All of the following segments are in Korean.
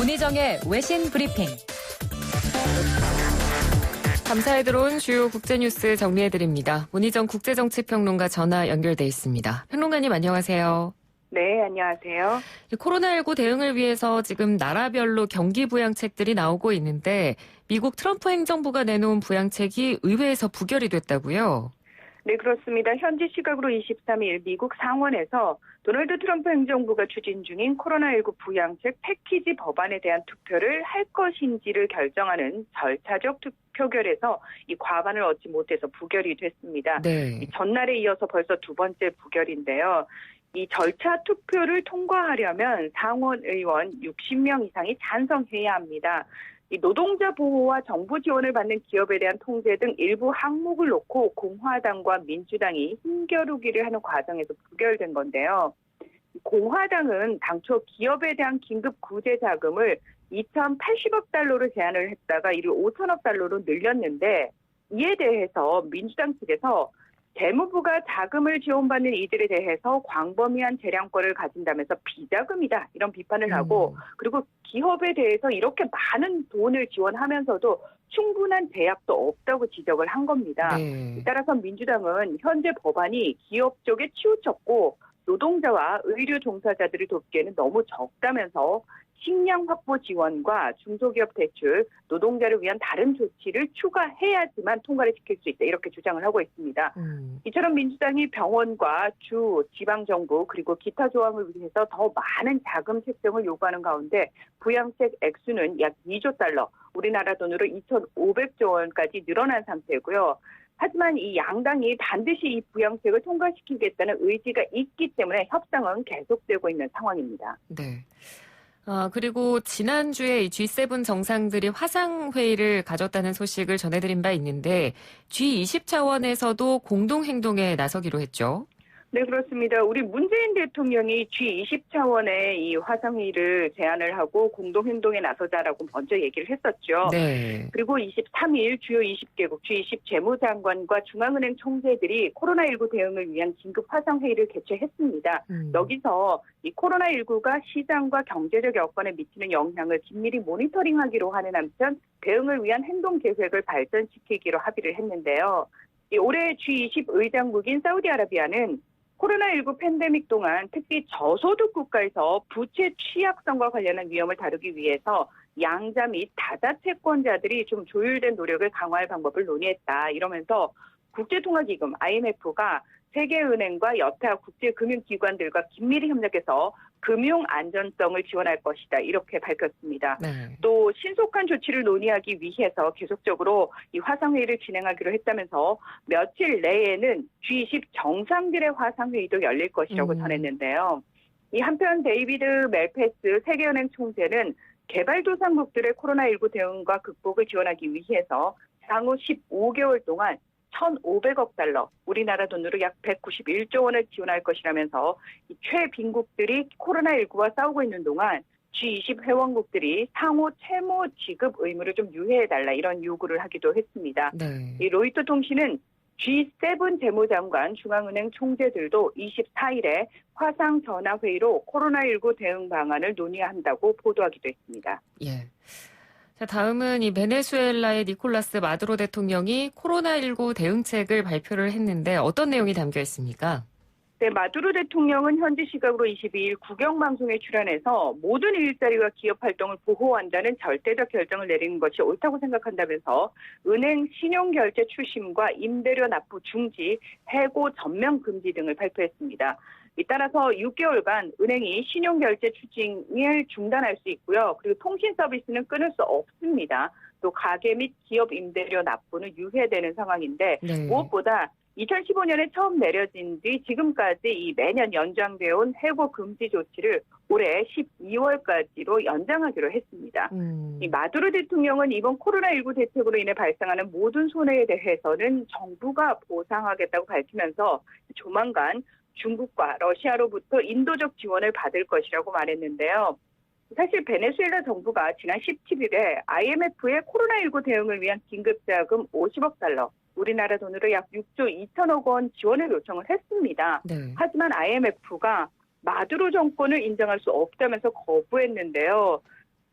문희정의 외신 브리핑. 감사에 들어온 주요 국제뉴스 정리해드립니다. 문희정 국제정치평론가 전화 연결돼 있습니다. 평론가님 안녕하세요. 네, 안녕하세요. 코로나19 대응을 위해서 지금 나라별로 경기 부양책들이 나오고 있는데 미국 트럼프 행정부가 내놓은 부양책이 의회에서 부결이 됐다고요? 네, 그렇습니다. 현지 시각으로 23일 미국 상원에서 도널드 트럼프 행정부가 추진 중인 코로나19 부양책 패키지 법안에 대한 투표를 할 것인지를 결정하는 절차적 표결에서 이 과반을 얻지 못해서 부결이 됐습니다. 네. 이 전날에 이어서 벌써 두 번째 부결인데요. 이 절차 투표를 통과하려면 상원 의원 60명 이상이 찬성해야 합니다. 이 노동자 보호와 정부 지원을 받는 기업에 대한 통제 등 일부 항목을 놓고 공화당과 민주당이 힘겨루기를 하는 과정에서 부결된 건데요. 공화당은 당초 기업에 대한 긴급 구제 자금을 2,080억 달러로 제한을 했다가 이를 5천억 달러로 늘렸는데 이에 대해서 민주당 측에서 재무부가 자금을 지원받는 이들에 대해서 광범위한 재량권을 가진다면서 비자금이다 이런 비판을 하고 그리고 기업에 대해서 이렇게 많은 돈을 지원하면서도 충분한 제약도 없다고 지적을 한 겁니다. 네. 따라서 민주당은 현재 법안이 기업 쪽에 치우쳤고 노동자와 의료 종사자들을 돕기에는 너무 적다면서 식량 확보 지원과 중소기업 대출, 노동자를 위한 다른 조치를 추가해야지만 통과를 시킬 수 있다. 이렇게 주장을 하고 있습니다. 이처럼 민주당이 병원과 주, 지방정부 그리고 기타 조항을 위해서 더 많은 자금 책정을 요구하는 가운데 부양책 액수는 약 2조 달러, 우리나라 돈으로 2,500조 원까지 늘어난 상태고요. 하지만 이 양당이 반드시 이 부양책을 통과시키겠다는 의지가 있기 때문에 협상은 계속되고 있는 상황입니다. 네. 그리고 지난주에 이 G7 정상들이 화상회의를 가졌다는 소식을 전해드린 바 있는데 G20 차원에서도 공동행동에 나서기로 했죠. 네, 그렇습니다. 우리 문재인 대통령이 G20 차원의 이 화상회의를 제안을 하고 공동행동에 나서자라고 먼저 얘기를 했었죠. 네. 그리고 23일 주요 20개국 G20 재무장관과 중앙은행 총재들이 코로나19 대응을 위한 긴급 화상회의를 개최했습니다. 여기서 이 코로나19가 시장과 경제적 여건에 미치는 영향을 긴밀히 모니터링하기로 하는 한편 대응을 위한 행동 계획을 발전시키기로 합의를 했는데요. 올해 G20 의장국인 사우디아라비아는 코로나19 팬데믹 동안 특히 저소득 국가에서 부채 취약성과 관련한 위험을 다루기 위해서 양자 및 다자 채권자들이 좀 조율된 노력을 강화할 방법을 논의했다. 이러면서 국제통화기금 IMF가 세계은행과 여타 국제금융기관들과 긴밀히 협력해서 금융 안전성을 지원할 것이다. 이렇게 밝혔습니다. 네. 또 신속한 조치를 논의하기 위해서 계속적으로 이 화상회의를 진행하기로 했다면서 며칠 내에는 G20 정상들의 화상회의도 열릴 것이라고 전했는데요. 이 한편 데이비드 멜페스 세계은행 총재는 개발도상국들의 코로나19 대응과 극복을 지원하기 위해서 향후 15개월 동안 1,500억 달러, 우리나라 돈으로 약 191조 원을 지원할 것이라면서 이 최빈국들이 코로나19와 싸우고 있는 동안 G20 회원국들이 상호 채무 지급 의무를 좀 유예해달라 이런 요구를 하기도 했습니다. 네. 이 로이터 통신은 G7 재무장관 중앙은행 총재들도 24일에 화상 전화회의로 코로나19 대응 방안을 논의한다고 보도하기도 했습니다. 예. 자, 다음은 이 베네수엘라의 니콜라스 마두로 대통령이 코로나19 대응책을 발표를 했는데 어떤 내용이 담겨 있습니까? 네, 마두로 대통령은 현지 시각으로 22일 국영방송에 출연해서 모든 일자리와 기업 활동을 보호한다는 절대적 결정을 내리는 것이 옳다고 생각한다면서 은행 신용결제 추심과 임대료 납부 중지, 해고 전면 금지 등을 발표했습니다. 따라서 6개월간 은행이 신용결제 추징을 중단할 수 있고요. 그리고 통신 서비스는 끊을 수 없습니다. 또 가계 및 기업 임대료 납부는 유예되는 상황인데 네. 무엇보다 2015년에 처음 내려진 뒤 지금까지 이 매년 연장되어 온 해고 금지 조치를 올해 12월까지로 연장하기로 했습니다. 이 마두로 대통령은 이번 코로나19 대책으로 인해 발생하는 모든 손해에 대해서는 정부가 보상하겠다고 밝히면서 조만간 중국과 러시아로부터 인도적 지원을 받을 것이라고 말했는데요. 사실 베네수엘라 정부가 지난 17일에 IMF의 코로나19 대응을 위한 긴급자금 50억 달러, 우리나라 돈으로 약 6조 2천억 원 지원을 요청을 했습니다. 네. 하지만 IMF가 마두로 정권을 인정할 수 없다면서 거부했는데요.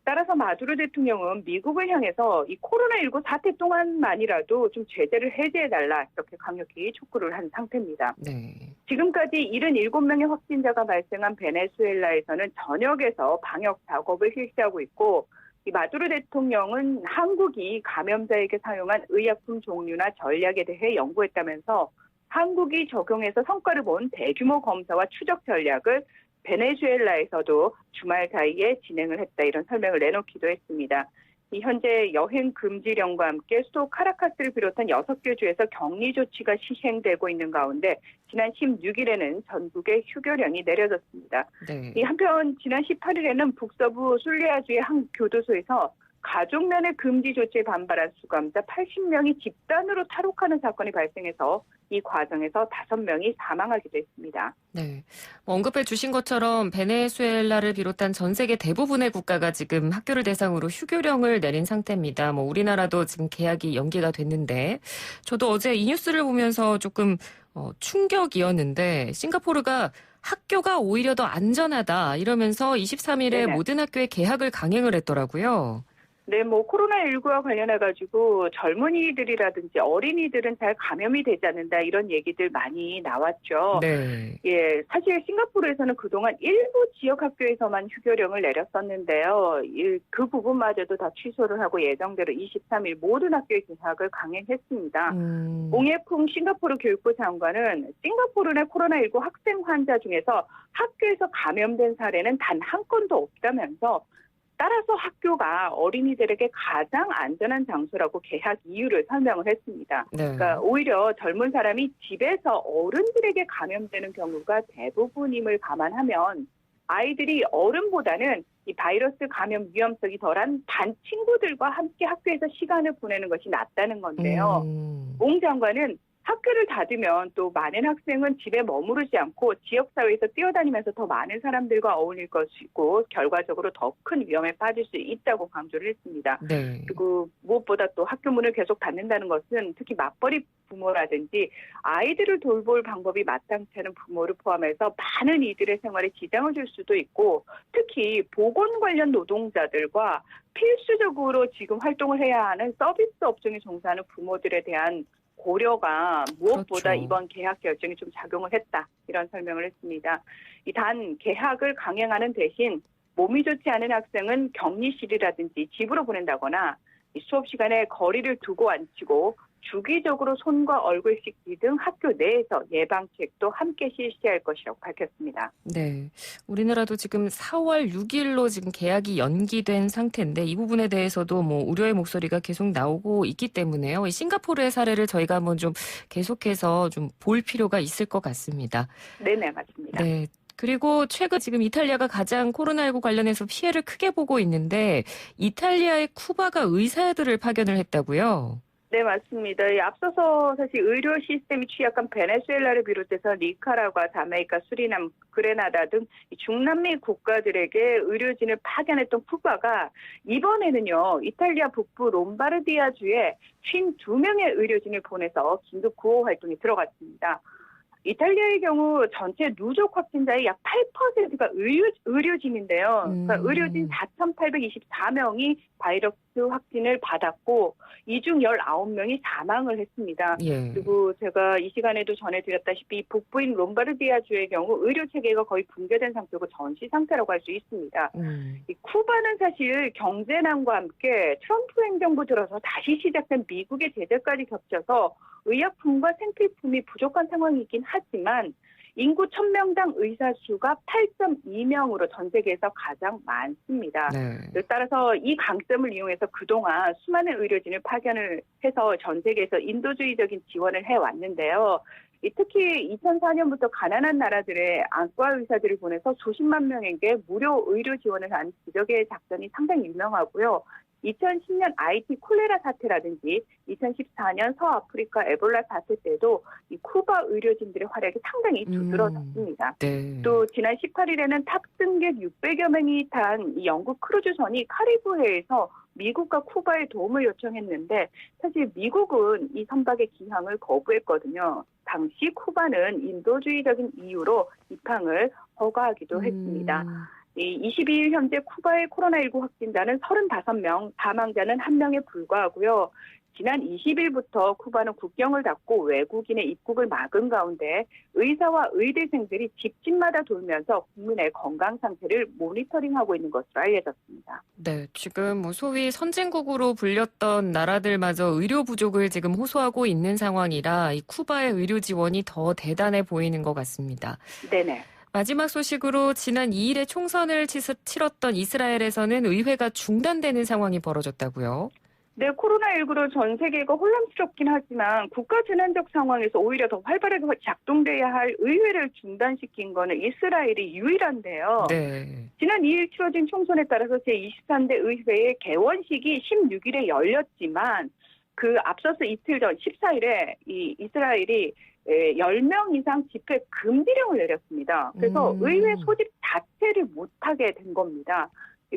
따라서 마두로 대통령은 미국을 향해서 이 코로나19 사태 동안만이라도 좀 제재를 해제해달라 이렇게 강력히 촉구를 한 상태입니다. 네. 지금까지 77명의 확진자가 발생한 베네수엘라에서는 전역에서 방역 작업을 실시하고 있고 이 마두로 대통령은 한국이 감염자에게 사용한 의약품 종류나 전략에 대해 연구했다면서 한국이 적용해서 성과를 본 대규모 검사와 추적 전략을 베네수엘라에서도 주말 사이에 진행을 했다 이런 설명을 내놓기도 했습니다. 이 현재 여행 금지령과 함께 수도 카라카스를 비롯한 6개 주에서 격리 조치가 시행되고 있는 가운데 지난 16일에는 전국에 휴교령이 내려졌습니다. 네. 이 한편 지난 18일에는 북서부 술리아주의 한 교도소에서 가족 면회 금지 조치에 반발한 수감자 80명이 집단으로 탈옥하는 사건이 발생해서 이 과정에서 5명이 사망하기도 했습니다. 네. 언급해 주신 것처럼 베네수엘라를 비롯한 전 세계 대부분의 국가가 지금 학교를 대상으로 휴교령을 내린 상태입니다. 우리나라도 지금 개학이 연기가 됐는데 저도 어제 이 뉴스를 보면서 조금 충격이었는데 싱가포르가 학교가 오히려 더 안전하다 이러면서 23일에 네네. 모든 학교에 개학을 강행을 했더라고요. 네, 코로나19와 관련해가지고 젊은이들이라든지 어린이들은 잘 감염이 되지 않는다 이런 얘기들 많이 나왔죠. 네. 예, 사실 싱가포르에서는 그동안 일부 지역 학교에서만 휴교령을 내렸었는데요. 그 부분마저도 다 취소를 하고 예정대로 23일 모든 학교의 개학을 강행했습니다. 옹예풍 싱가포르 교육부 장관은 싱가포르 내 코로나19 학생 환자 중에서 학교에서 감염된 사례는 단 한 건도 없다면서 따라서 학교가 어린이들에게 가장 안전한 장소라고 개학 이유를 설명을 했습니다. 네. 그러니까 오히려 젊은 사람이 집에서 어른들에게 감염되는 경우가 대부분임을 감안하면 아이들이 어른보다는 이 바이러스 감염 위험성이 덜한 반 친구들과 함께 학교에서 시간을 보내는 것이 낫다는 건데요. 옹 장관은 학교를 닫으면 또 많은 학생은 집에 머무르지 않고 지역사회에서 뛰어다니면서 더 많은 사람들과 어울릴 것이고 결과적으로 더 큰 위험에 빠질 수 있다고 강조를 했습니다. 네. 그리고 무엇보다 또 학교 문을 계속 닫는다는 것은 특히 맞벌이 부모라든지 아이들을 돌볼 방법이 마땅치 않은 부모를 포함해서 많은 이들의 생활에 지장을 줄 수도 있고 특히 보건 관련 노동자들과 필수적으로 지금 활동을 해야 하는 서비스 업종에 종사하는 부모들에 대한 고려가 무엇보다 그렇죠. 이번 개학 결정이 좀 작용을 했다. 이런 설명을 했습니다. 단 개학을 강행하는 대신 몸이 좋지 않은 학생은 격리실이라든지 집으로 보낸다거나 수업 시간에 거리를 두고 앉히고 주기적으로 손과 얼굴 씻기 등 학교 내에서 예방책도 함께 실시할 것이라고 밝혔습니다. 네. 우리나라도 지금 4월 6일로 지금 개학이 연기된 상태인데 이 부분에 대해서도 우려의 목소리가 계속 나오고 있기 때문에요. 이 싱가포르의 사례를 저희가 한번 좀 계속해서 좀 볼 필요가 있을 것 같습니다. 네네, 맞습니다. 네. 그리고 최근 지금 이탈리아가 가장 코로나19 관련해서 피해를 크게 보고 있는데 이탈리아의 쿠바가 의사들을 파견을 했다고요? 네, 맞습니다. 앞서서 사실 의료 시스템이 취약한 베네수엘라를 비롯해서 니카라과, 자메이카, 수리남, 그레나다 등 중남미 국가들에게 의료진을 파견했던 쿠바가 이번에는요, 이탈리아 북부 롬바르디아주에 52명의 의료진을 보내서 긴급 구호 활동에 들어갔습니다. 이탈리아의 경우 전체 누적 확진자의 약 8%가 의료진인데요. 그러니까 의료진 4,824명이 바이러스 확진을 받았고 이 중 19명이 사망을 했습니다. 예. 그리고 제가 이 시간에도 전해드렸다시피 북부인 롬바르디아주의 경우 의료 체계가 거의 붕괴된 상태고 전시 상태라고 할 수 있습니다. 이 쿠바는 사실 경제난과 함께 트럼프 행정부 들어서 다시 시작된 미국의 제재까지 겹쳐서 의약품과 생필품이 부족한 상황이긴 하지만 인구 1000명당 의사 수가 8.2명으로 전 세계에서 가장 많습니다. 네. 따라서 이 강점을 이용해서 그동안 수많은 의료진을 파견을 해서 전 세계에서 인도주의적인 지원을 해왔는데요. 특히 2004년부터 가난한 나라들의 안과 의사들을 보내서 수십만 명에게 무료 의료 지원을 한 기적의 작전이 상당히 유명하고요. 2010년 아이티 콜레라 사태라든지 2014년 서아프리카 에볼라 사태 때도 이 쿠바 의료진들의 활약이 상당히 두드러졌습니다. 네. 또 지난 18일에는 탑승객 600여 명이 탄 이 영국 크루즈선이 카리브해에서 미국과 쿠바의 도움을 요청했는데 사실 미국은 이 선박의 기항을 거부했거든요. 당시 쿠바는 인도주의적인 이유로 입항을 허가하기도 했습니다. 이 22일 현재 쿠바의 코로나19 확진자는 35명, 사망자는 1명에 불과하고요. 지난 20일부터 쿠바는 국경을 닫고 외국인의 입국을 막은 가운데 의사와 의대생들이 집집마다 돌면서 국민의 건강 상태를 모니터링하고 있는 것으로 알려졌습니다. 네, 지금 소위 선진국으로 불렸던 나라들마저 의료 부족을 지금 호소하고 있는 상황이라 이 쿠바의 의료 지원이 더 대단해 보이는 것 같습니다. 네네. 마지막 소식으로 지난 2일에 총선을 치렀던 이스라엘에서는 의회가 중단되는 상황이 벌어졌다고요? 네, 코로나19로 전 세계가 혼란스럽긴 하지만 국가 재난적 상황에서 오히려 더 활발하게 작동돼야 할 의회를 중단시킨 거는 이스라엘이 유일한데요. 네. 지난 2일 치러진 총선에 따라서 제23대 의회의 개원식이 16일에 열렸지만 그 앞서서 이틀 전 14일에 이 이스라엘이 10명 이상 집회 금지령을 내렸습니다. 그래서 의회 소집 자체를 못하게 된 겁니다.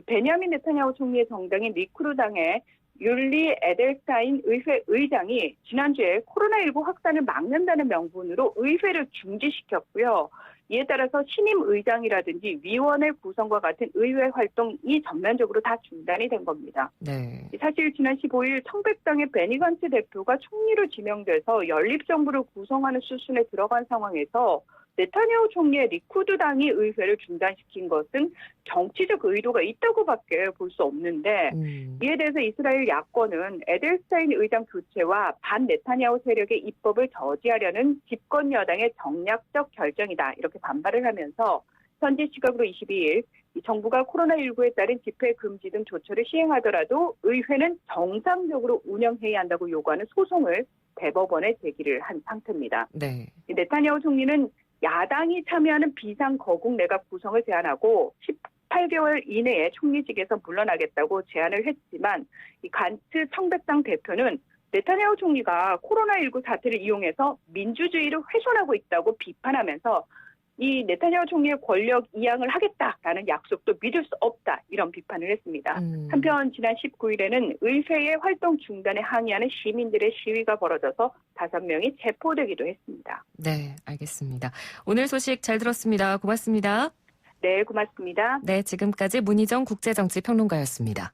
베냐민 네타냐후 총리의 정당인 리쿠르당의 율리 에델스타인 의회 의장이 지난주에 코로나19 확산을 막는다는 명분으로 의회를 중지시켰고요. 이에 따라서 신임 의장이라든지 위원회 구성과 같은 의회 활동이 전면적으로 다 중단이 된 겁니다. 네. 사실 지난 15일 청백당의 베니 간츠 대표가 총리로 지명돼서 연립정부를 구성하는 수순에 들어간 상황에서 네타냐후 총리의 리쿠드 당이 의회를 중단시킨 것은 정치적 의도가 있다고밖에 볼 수 없는데 이에 대해서 이스라엘 야권은 에델스타인 의장 교체와 반 네타냐후 세력의 입법을 저지하려는 집권 여당의 정략적 결정이다 이렇게 반발을 하면서 현지 시각으로 22일 정부가 코로나19에 따른 집회 금지 등 조처를 시행하더라도 의회는 정상적으로 운영해야 한다고 요구하는 소송을 대법원에 제기를 한 상태입니다. 네. 네타냐후 총리는 야당이 참여하는 비상거국 내각 구성을 제안하고 18개월 이내에 총리직에서 물러나겠다고 제안을 했지만 이 간츠 청백당 대표는 네타냐후 총리가 코로나19 사태를 이용해서 민주주의를 훼손하고 있다고 비판하면서 이 네타냐후 총리의 권력 이양을 하겠다라는 약속도 믿을 수 없다 이런 비판을 했습니다. 한편 지난 19일에는 의회의 활동 중단에 항의하는 시민들의 시위가 벌어져서 5명이 체포되기도 했습니다. 네, 알겠습니다. 오늘 소식 잘 들었습니다. 고맙습니다. 네, 고맙습니다. 네, 지금까지 문희정 국제정치평론가였습니다.